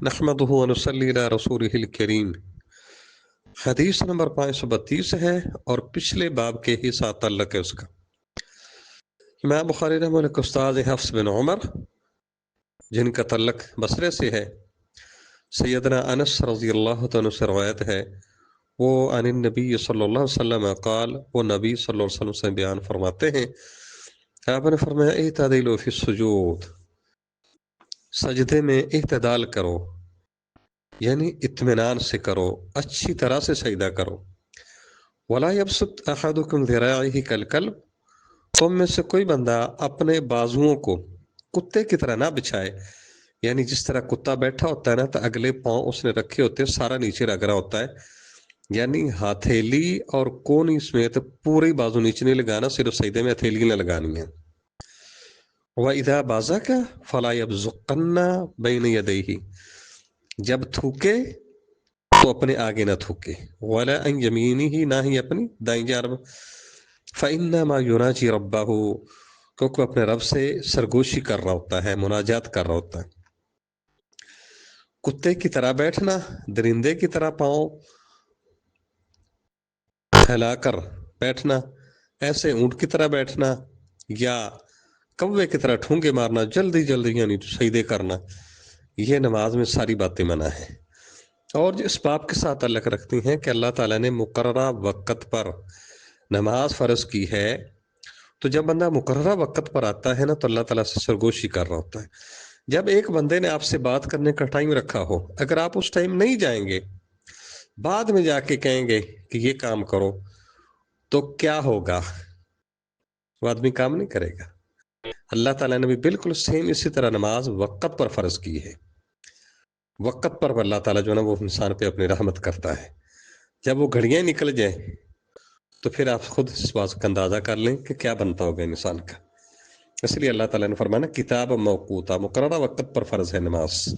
نحمدہ ونصلی علی رسولہ الکریم۔ حدیث نمبر 532 ہے اور پچھلے باب کے ہی ساتھ تعلق ہے اس کا۔ امام بخاری رحمہ اللہ کے استاد حفص بن عمر، جن کا تعلق بصرے سے ہے، سیدنا انس رضی اللہ عنہ سے روایت ہے، وہ عن النبی صلی اللہ علیہ وسلم قال، وہ نبی صلی اللہ علیہ وسلم سے بیان فرماتے ہیں، آپ نے فرمایا اعتدلوا فی السجود، سجدے میں اعتدال کرو، یعنی اطمینان سے کرو، اچھی طرح سے سجدہ کرو۔ ولا یبسط احدکم ذراعہ کالکلب، تم میں سے کوئی بندہ اپنے بازوؤں کو کتے کی طرح نہ بچھائے، یعنی جس طرح کتا بیٹھا ہوتا ہے نا تو اگلے پاؤں اس نے رکھے ہوتے ہیں، سارا نیچے رگ رہا ہوتا ہے، یعنی ہتھیلی اور کونی سمیت پوری بازو نیچے نہیں لگانا، صرف سجدے میں ہتھیلی نہ لگانی ہے۔ وَإِذَا بَزَقَ فَلَا يَبْزُقَنَّ بَيْنَ يَدَيْهِ، جب تھوکے تو اپنے آگے نہ تھوکے، وَلَا عَنْ يَمِينِهِ، نہ ہی اپنی دائیں جانب، فَإِنَّمَا يُنَاجِي رَبَّهُ، کیونکہ اپنے رب سے سرگوشی کر رہا ہوتا ہے، مناجات کر رہا ہوتا ہے۔ کتے کی طرح بیٹھنا، درندے کی طرح پاؤں پھیلا کر بیٹھنا، ایسے اونٹ کی طرح بیٹھنا، یا کوے کی طرح ٹھونگے مارنا، جلدی جلدی یعنی سجدے کرنا، یہ نماز میں ساری باتیں منع ہیں۔ اور جو اس باب کے ساتھ تعلق رکھتی ہیں کہ اللہ تعالیٰ نے مقررہ وقت پر نماز فرض کی ہے، تو جب بندہ مقررہ وقت پر آتا ہے نا تو اللہ تعالیٰ سے سرگوشی کر رہا ہوتا ہے۔ جب ایک بندے نے آپ سے بات کرنے کا ٹائم رکھا ہو، اگر آپ اس ٹائم نہیں جائیں گے، بعد میں جا کے کہیں گے کہ یہ کام کرو، تو کیا ہوگا؟ وہ آدمی کام نہیں کرے گا۔ اللہ تعالیٰ نے بھی بالکل سیم اسی طرح نماز وقت پر فرض کی ہے۔ وقت پر اللہ تعالیٰ جو ہے نا وہ انسان پہ اپنی رحمت کرتا ہے۔ جب وہ گھڑیاں نکل جائیں تو پھر آپ خود اس بات کا اندازہ کر لیں کہ کیا بنتا ہوگا انسان کا۔ اس لیے اللہ تعالیٰ نے فرمایا کتاب موقوتا، مقررہ وقت پر فرض ہے نماز۔